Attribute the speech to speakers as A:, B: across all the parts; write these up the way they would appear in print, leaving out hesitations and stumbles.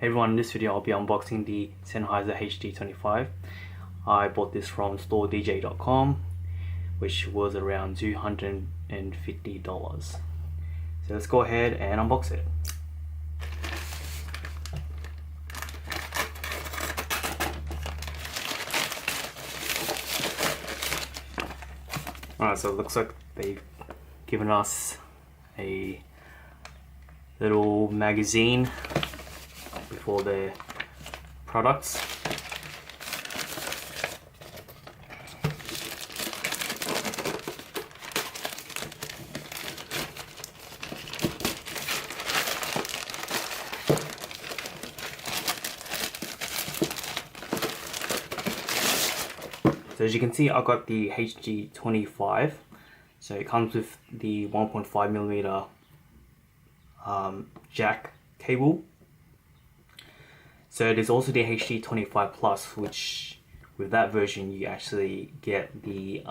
A: Hey everyone, in this video I'll be unboxing the Sennheiser HD25. I bought this from storedj.com, which was around $250. So let's go ahead and unbox it. Alright, so it looks like they've given us a little magazine before their products. So as you can see, I got the HD25. So it comes with the 1.5mm jack cable. So there's also the HD25 Plus, which with that version you actually get the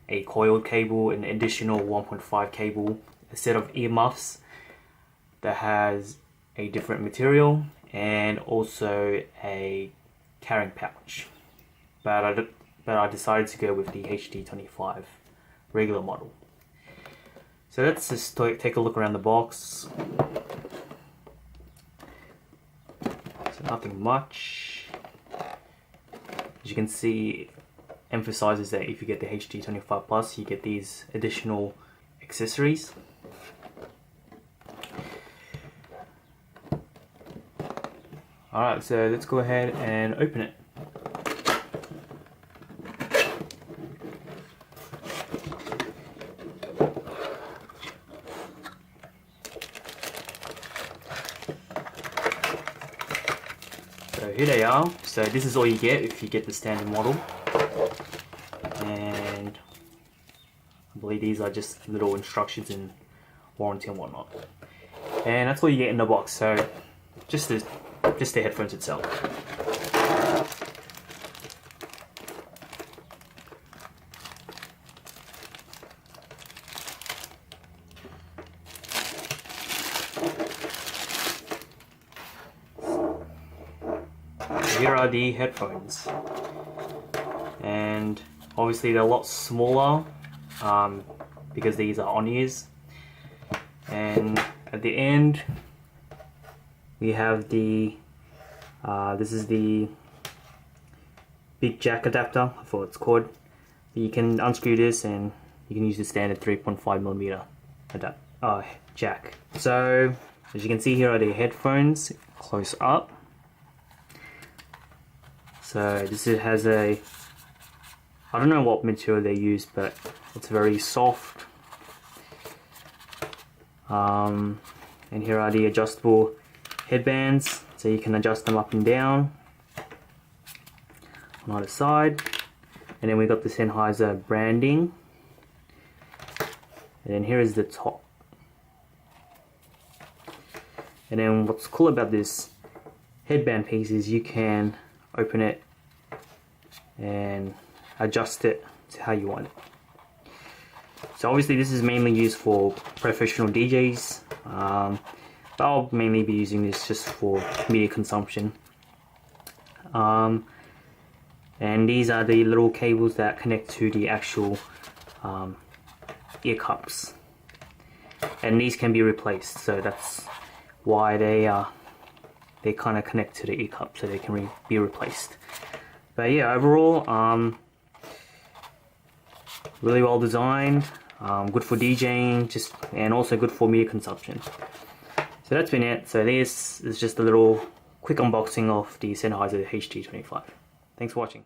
A: a coiled cable, an additional 1.5 cable, a set of earmuffs that has a different material, and also a carrying pouch. But I decided to go with the HD25 regular model. So let's just take a look around the box. So nothing much. As you can see, emphasizes that if you get the HD25 Plus, you get these additional accessories. Alright, so let's go ahead and open it. So here they are. So this is all you get if you get the standard model, and I believe these are just little instructions and warranty and whatnot, and that's all you get in the box. So just the headphones itself. Here are the headphones, and obviously they're a lot smaller because these are on-ears. And at the end we have the this is the big jack adapter, I thought it's called. You can unscrew this and you can use the standard 3.5mm jack. So as you can see, here are the headphones close up. So this has a, I don't know what material they use, but it's very soft. And here are the adjustable headbands, so you can adjust them up and down on either side. And then we got the Sennheiser branding. And then here is the top. And then what's cool about this headband piece is you can open it and adjust it to how you want it. So obviously this is mainly used for professional DJs, but I'll mainly be using this just for media consumption. And these are the little cables that connect to the actual ear cups, and these can be replaced, so that's why they kind of connect to the ear cup, so they can be replaced. But yeah, overall, really well designed, good for DJing, and also good for media consumption. So that's been it. So this is just a little quick unboxing of the Sennheiser HD25. Thanks for watching.